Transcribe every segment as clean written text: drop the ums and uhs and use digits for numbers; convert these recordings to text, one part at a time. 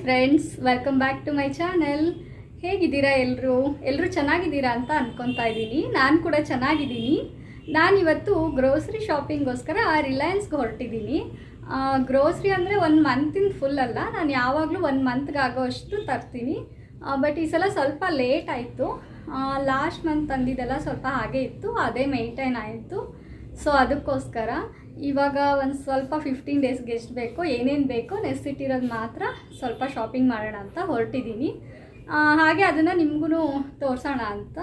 Friends, welcome back to my channel. ಹೇಗಿದ್ದೀರಾ ಎಲ್ಲರೂ ಚೆನ್ನಾಗಿದ್ದೀರಾ ಅಂತ ಅಂದ್ಕೊತಾ ಇದ್ದೀನಿ. ನಾನು ಕೂಡ ಚೆನ್ನಾಗಿದ್ದೀನಿ. ನಾನಿವತ್ತು ಗ್ರೋಸರಿ ಶಾಪಿಂಗೋಸ್ಕರ ರಿಲಯನ್ಸ್ಗೆ ಹೊರಟಿದ್ದೀನಿ. ಗ್ರೋಸರಿ ಅಂದರೆ 1 ಮಂತಿಂದ ಫುಲ್ ಅಲ್ಲ, ನಾನು ಯಾವಾಗಲೂ 1 ಮಂತ್ಗೆ ಆಗೋಷ್ಟು ತರ್ತೀನಿ. ಬಟ್ ಈ ಸಲ ಸ್ವಲ್ಪ ಲೇಟ್ ಆಯಿತು. ಲಾಸ್ಟ್ ಮಂತ್ ತಂದಿದ್ದೆಲ್ಲ ಸ್ವಲ್ಪ ಹಾಗೆ ಇತ್ತು, ಅದೇ ಮೇಂಟೈನ್ ಆಯಿತು. ಸೊ ಅದಕ್ಕೋಸ್ಕರ ಇವಾಗ ಒಂದು ಸ್ವಲ್ಪ 15 ಡೇಸ್ಗೆ ಎಷ್ಟು ಬೇಕೋ ಏನೇನು ಬೇಕೋ ನೆಸಿಟಿ ಇರೋದು ಮಾತ್ರ ಸ್ವಲ್ಪ ಶಾಪಿಂಗ್ ಮಾಡೋಣ ಅಂತ ಹೊರಟಿದ್ದೀನಿ. ಹಾಗೆ ಅದನ್ನು ನಿಮಗೂ ತೋರಿಸೋಣ ಅಂತ.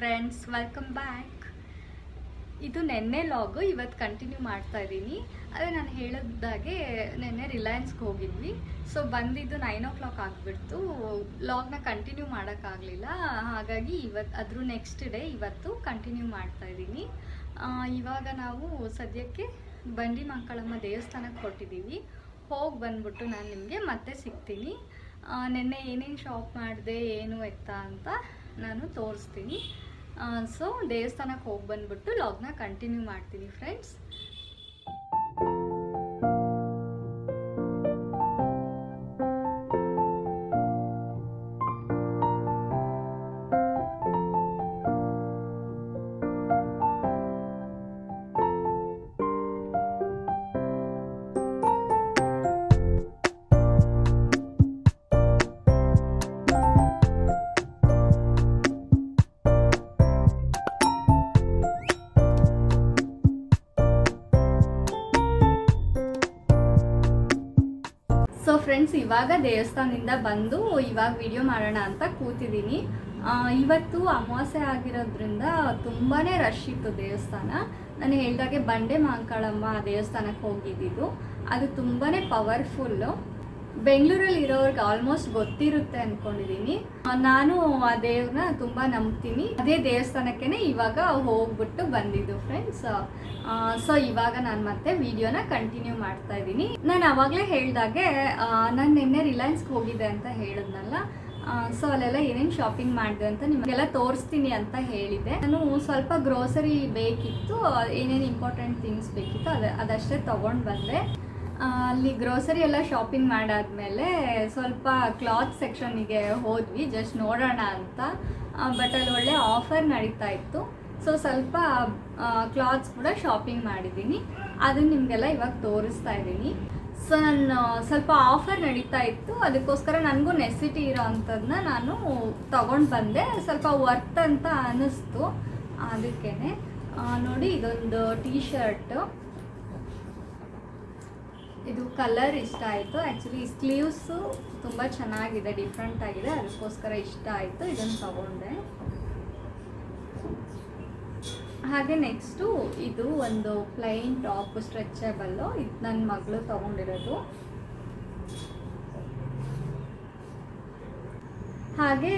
Friends, welcome back. ಇದು ನೆನ್ನೆ ಲಾಗು, ಇವತ್ತು ಕಂಟಿನ್ಯೂ ಮಾಡ್ತಾ ಇದ್ದೀನಿ. ಅದೇ ನಾನು ಹೇಳಿದಾಗೆ ನೆನ್ನೆ ರಿಲಯನ್ಸ್ಗೆ ಹೋಗಿದ್ವಿ. ಸೊ ಬಂದಿದ್ದು 9 o'clock ಆಗಿಬಿಡ್ತು. ಲಾಗ್ನ ಕಂಟಿನ್ಯೂ ಮಾಡೋಕ್ಕಾಗಲಿಲ್ಲ. ಹಾಗಾಗಿ ಅದ್ರ ನೆಕ್ಸ್ಟ್ ಡೇ ಇವತ್ತು ಕಂಟಿನ್ಯೂ ಮಾಡ್ತಾ ಇದ್ದೀನಿ. ಇವಾಗ ನಾವು ಸದ್ಯಕ್ಕೆ ಬಂಡಿ ಮಂಕಳಮ್ಮ ದೇವಸ್ಥಾನಕ್ಕೆ ಹೊರಟಿದ್ದೀವಿ. ಹೋಗಿ ಬಂದ್ಬಿಟ್ಟು ನಾನು ನಿಮಗೆ ಮತ್ತೆ ಸಿಗ್ತೀನಿ. ನೆನ್ನೆ ಏನೇನು ಶಾಪ್ ಮಾಡಿದೆ ಏನು ಎತ್ತ ಅಂತ ನಾನು ತೋರಿಸ್ತೀನಿ. ಸೊ ದೇವಸ್ಥಾನಕ್ಕೆ ಹೋಗಿ ಬಂದ್ಬಿಟ್ಟು ಲಾಗ್ನ ಕಂಟಿನ್ಯೂ ಮಾಡ್ತೀನಿ ಫ್ರೆಂಡ್ಸ್. ಸೊ ಫ್ರೆಂಡ್ಸ್, ಇವಾಗ ದೇವಸ್ಥಾನದಿಂದ ಬಂದು ಇವಾಗ ವಿಡಿಯೋ ಮಾಡೋಣ ಅಂತ ಕೂತಿದ್ದೀನಿ. ಇವತ್ತು ಅಮಾವಾಸ್ಯೆ ಆಗಿರೋದ್ರಿಂದ ತುಂಬಾ ರಶ್ ಇತ್ತು ದೇವಸ್ಥಾನ. ನಾನು ಹೇಳಿದಾಗೆ ಬಂಡೆ ಮಾಂಕಾಳಮ್ಮ ದೇವಸ್ಥಾನಕ್ಕೆ ಹೋಗಿದ್ದಿದ್ದು. ಅದು ತುಂಬಾ ಪವರ್ಫುಲ್ಲು. ಬೆಂಗಳೂರಲ್ಲಿ ಇರೋರ್ಗೆ ಆಲ್ಮೋಸ್ಟ್ ಗೊತ್ತಿರುತ್ತೆ ಅಂದ್ಕೊಂಡಿದ್ದೀನಿ. ನಾನು ಆ ದೇವ್ರನ್ನ ತುಂಬ ನಂಬ್ತೀನಿ. ಅದೇ ದೇವಸ್ಥಾನಕ್ಕೇ ಇವಾಗ ಹೋಗ್ಬಿಟ್ಟು ಬಂದಿದ್ದು ಫ್ರೆಂಡ್ಸ್. ಸೊ ಇವಾಗ ನಾನು ಮತ್ತೆ ವಿಡಿಯೋನ ಕಂಟಿನ್ಯೂ ಮಾಡ್ತಾ ಇದ್ದೀನಿ. ನಾನು ಆವಾಗಲೇ ಹೇಳಿದಾಗೆ ನಾನು ನಿನ್ನೆ ರಿಲಯನ್ಸ್ಗೆ ಹೋಗಿದ್ದೆ ಅಂತ ಹೇಳಿದ್ನಲ್ಲ. ಸೊ ಅಲ್ಲೆಲ್ಲ ಏನೇನು ಶಾಪಿಂಗ್ ಮಾಡಿದೆ ಅಂತ ನಿಮಗೆಲ್ಲ ತೋರಿಸ್ತೀನಿ ಅಂತ ಹೇಳಿದ್ದೆ. ನಾನು ಸ್ವಲ್ಪ ಗ್ರೋಸರಿ ಬೇಕಿತ್ತು, ಏನೇನು ಇಂಪಾರ್ಟೆಂಟ್ ಥಿಂಗ್ಸ್ ಬೇಕಿತ್ತು ಅದಷ್ಟೇ ತೊಗೊಂಡು ಬಂದೆ. ಅಲ್ಲಿ ಗ್ರೋಸರಿ ಎಲ್ಲ ಶಾಪಿಂಗ್ ಮಾಡಾದ್ಮೇಲೆ ಸ್ವಲ್ಪ ಕ್ಲಾತ್ ಸೆಕ್ಷನ್ನಿಗೆ ಹೋದ್ವಿ, ಜಸ್ಟ್ ನೋಡೋಣ ಅಂತ. ಬಟ್ ಅಲ್ಲಿ ಒಳ್ಳೆ ಆಫರ್ ನಡೀತಾ ಇತ್ತು. ಸೊ ಸ್ವಲ್ಪ ಕ್ಲಾತ್ಸ್ ಕೂಡ ಶಾಪಿಂಗ್ ಮಾಡಿದ್ದೀನಿ, ಅದನ್ನು ನಿಮಗೆಲ್ಲ ಇವಾಗ ತೋರಿಸ್ತಾ ಇದ್ದೀನಿ. ಸೊ ನಾನು ಸ್ವಲ್ಪ ಆಫರ್ ನಡೀತಾ ಇತ್ತು, ಅದಕ್ಕೋಸ್ಕರ ನನಗೂ ನೆಸಿಟಿ ಇರೋ ಅಂಥದ್ದನ್ನ ನಾನು ತೊಗೊಂಡು ಬಂದೆ. ಸ್ವಲ್ಪ ವರ್ತ್ ಅಂತ ಅನ್ನಿಸ್ತು, ಅದಕ್ಕೇ. ನೋಡಿ, ಇದೊಂದು ಟೀ ಶರ್ಟ್, ಇದು ಕಲರ್ ಇಷ್ಟ ಆಯಿತು. ಆ್ಯಕ್ಚುಲಿ ಸ್ಲೀವ್ಸು ತುಂಬ ಚೆನ್ನಾಗಿದೆ, ಡಿಫ್ರೆಂಟ್ ಆಗಿದೆ, ಅದಕ್ಕೋಸ್ಕರ ಇಷ್ಟ ಆಯಿತು, ಇದನ್ನು ತಗೊಂಡೆ. ಹಾಗೆ ನೆಕ್ಸ್ಟು ಇದು ಒಂದು ಪ್ಲೈನ್ ಟಾಪ್, ಸ್ಟ್ರೆಚಬಲ್ಲು, ಇದು ನನ್ನ ಮಗಳು ತೊಗೊಂಡಿರೋದು. ಹಾಗೆ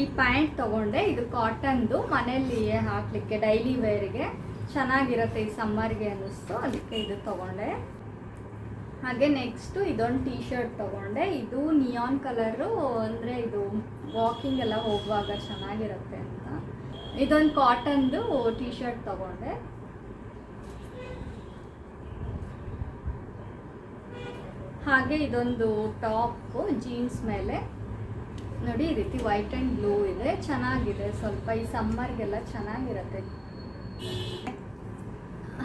ಈ ಪ್ಯಾಂಟ್ ತೊಗೊಂಡೆ, ಇದು ಕಾಟನ್ದು, ಮನೆಯಲ್ಲಿ ಹಾಕಲಿಕ್ಕೆ ಡೈಲಿ ವೇರ್ಗೆ ಚೆನ್ನಾಗಿರುತ್ತೆ, ಈ ಸಮ್ಮರ್ಗೆ ಅನ್ನಿಸ್ತು, ಅದಕ್ಕೆ ಇದು ತೊಗೊಂಡೆ. ಹಾಗೆ ನೆಕ್ಸ್ಟು ಇದೊಂದು ಟೀ ಶರ್ಟ್ ತೊಗೊಂಡೆ, ಇದು ನಿಯಾನ್ ಕಲರು, ಅಂದರೆ ಇದು ವಾಕಿಂಗ್ ಎಲ್ಲ ಹೋಗುವಾಗ ಚೆನ್ನಾಗಿರುತ್ತೆ ಅಂತ. ಇದೊಂದು ಕಾಟನ್ದು ಟೀ ಶರ್ಟ್ ತೊಗೊಂಡೆ. ಹಾಗೆ ಇದೊಂದು ಟಾಪು ಜೀನ್ಸ್ ಮೇಲೆ, ನೋಡಿ ಈ ರೀತಿ ವೈಟ್ ಆ್ಯಂಡ್ ಬ್ಲೂ ಇದೆ, ಚೆನ್ನಾಗಿದೆ, ಸ್ವಲ್ಪ ಈ ಸಮ್ಮರ್ಗೆಲ್ಲ ಚೆನ್ನಾಗಿರುತ್ತೆ.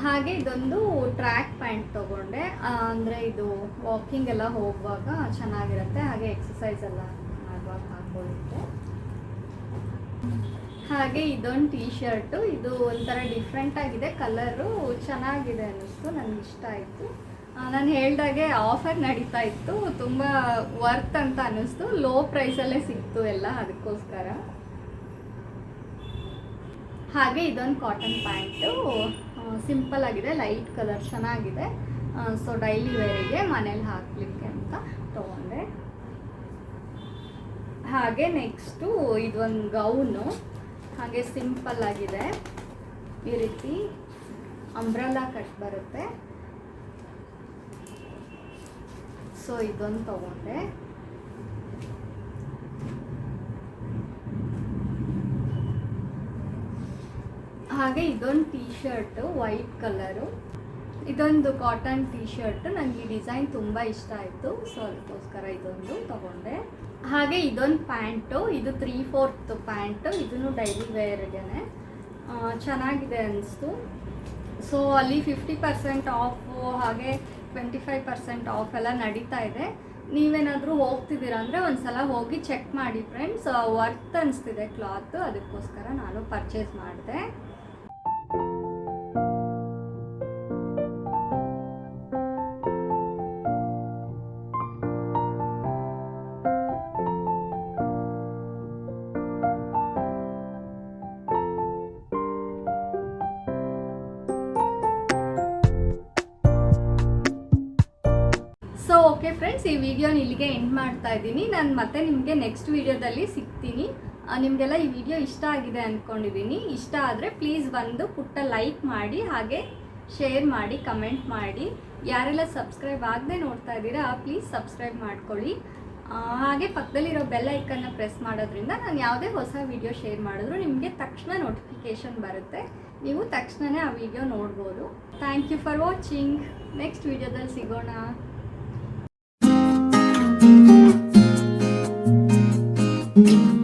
ಹಾಗೆ ಇದೊಂದು ಟ್ರ್ಯಾಕ್ ಪ್ಯಾಂಟ್ ತೊಗೊಂಡೆ, ಅಂದರೆ ಇದು ವಾಕಿಂಗ್ ಎಲ್ಲ ಹೋಗುವಾಗ ಚೆನ್ನಾಗಿರುತ್ತೆ, ಹಾಗೆ ಎಕ್ಸಸೈಸ್ ಎಲ್ಲ ಮಾಡುವಾಗ ಹಾಕೊಳ್ಳುತ್ತೆ. ಹಾಗೆ ಇದೊಂದು ಟೀ ಶರ್ಟು, ಇದು ಒಂಥರ ಡಿಫ್ರೆಂಟ್ ಆಗಿದೆ, ಕಲರು ಚೆನ್ನಾಗಿದೆ ಅನ್ನಿಸ್ತು, ನನಗೆ ಇಷ್ಟ ಆಯಿತು. ನಾನು ಹೇಳ್ದಾಗೆ ಆಫರ್ ನಡೀತಾ ಇತ್ತು, ತುಂಬ ವರ್ತ್ ಅಂತ ಅನ್ನಿಸ್ತು, ಲೋ ಪ್ರೈಸಲ್ಲೇ ಸಿಕ್ತು ಎಲ್ಲ, ಅದಕ್ಕೋಸ್ಕರ. ಹಾಗೆ ಇದೊಂದು ಕಾಟನ್ ಪ್ಯಾಂಟು, ಸಿಂಪಲ್ ಆಗಿದೆ, ಲೈಟ್ ಕಲರ್, ಚೆನ್ನಾಗಿದೆ. ಸೊ ಡೈಲಿ ವೇರಿಗೆ ಮನೇಲಿ ಹಾಕಲಿಕ್ಕೆ ಅಂತ ತೊಗೊಂಡೆ. ಹಾಗೆ ನೆಕ್ಸ್ಟು ಇದೊಂದು ಗೌನು, ಹಾಗೆ ಸಿಂಪಲ್ ಆಗಿದೆ, ಈ ರೀತಿ ಅಂಬ್ರೆಲಾ ಕಟ್ ಬರುತ್ತೆ. ಸೊ ಇದೊಂದು ತೊಗೊಂಡೆ. ಹಾಗೆ ಇದೊಂದು ಟೀ ಶರ್ಟು, ವೈಟ್ ಕಲರು, ಇದೊಂದು ಕಾಟನ್ ಟೀ ಶರ್ಟ್, ನನಗೆ ಈ ಡಿಸೈನ್ ತುಂಬ ಇಷ್ಟ ಆಯಿತು, ಸೊ ಅದಕ್ಕೋಸ್ಕರ ಇದೊಂದು ತೊಗೊಂಡೆ. ಹಾಗೆ ಇದೊಂದು ಪ್ಯಾಂಟು, ಇದು 3/4 ಪ್ಯಾಂಟು, ಇದನ್ನು ಡೈಲಿ ವೇರ್ಗೆ ಚೆನ್ನಾಗಿದೆ ಅನ್ನಿಸ್ತು. ಸೊ ಅಲ್ಲಿ 50% ಆಫು, ಹಾಗೆ 25% ಆಫ್ ಎಲ್ಲ ನಡೀತಾ ಇದೆ. ನೀವೇನಾದರೂ ಹೋಗ್ತಿದ್ದೀರಾ ಅಂದರೆ ಒಂದು ಸಲ ಹೋಗಿ ಚೆಕ್ ಮಾಡಿ ಫ್ರೆಂಡ್ಸ್, ವರ್ತ್ ಅನಿಸ್ತಿದೆ ಕ್ಲಾತು, ಅದಕ್ಕೋಸ್ಕರ ನಾನು ಪರ್ಚೇಸ್ ಮಾಡಿದೆ. ಸೊ ಓಕೆ ಫ್ರೆಂಡ್ಸ್, ಈ ವಿಡಿಯೋನ ಇಲ್ಲಿಗೆ ಎಂಡ್ ಮಾಡ್ತಾ ಇದ್ದೀನಿ. ನಾನು ಮತ್ತೆ ನಿಮಗೆ ನೆಕ್ಸ್ಟ್ ವಿಡಿಯೋದಲ್ಲಿ ಸಿಗ್ತೀನಿ. ನಿಮಗೆಲ್ಲ ಈ ವಿಡಿಯೋ ಇಷ್ಟ ಆಗಿದೆ ಅಂದ್ಕೊಂಡಿದ್ದೀನಿ. ಇಷ್ಟ ಆದರೆ ಪ್ಲೀಸ್ ಒಂದು ಪುಟ್ಟ ಲೈಕ್ ಮಾಡಿ, ಹಾಗೆ ಶೇರ್ ಮಾಡಿ, ಕಮೆಂಟ್ ಮಾಡಿ. ಯಾರೆಲ್ಲ ಸಬ್ಸ್ಕ್ರೈಬ್ ಆಗದೆ ನೋಡ್ತಾ ಇದ್ದೀರಾ ಪ್ಲೀಸ್ ಸಬ್ಸ್ಕ್ರೈಬ್ ಮಾಡ್ಕೊಳ್ಳಿ. ಹಾಗೆ ಪಕ್ಕದಲ್ಲಿರೋ ಬೆಲ್ ಐಕನ್ನ ಪ್ರೆಸ್ ಮಾಡೋದ್ರಿಂದ ನಾನು ಯಾವುದೇ ಹೊಸ ವಿಡಿಯೋ ಶೇರ್ ಮಾಡಿದ್ರು ನಿಮಗೆ ತಕ್ಷಣ ನೋಟಿಫಿಕೇಷನ್ ಬರುತ್ತೆ, ನೀವು ತಕ್ಷಣವೇ ಆ ವಿಡಿಯೋ ನೋಡ್ಬೋದು. Thank you for watching. Next ವಿಡಿಯೋದಲ್ಲಿ ಸಿಗೋಣ. Thank you.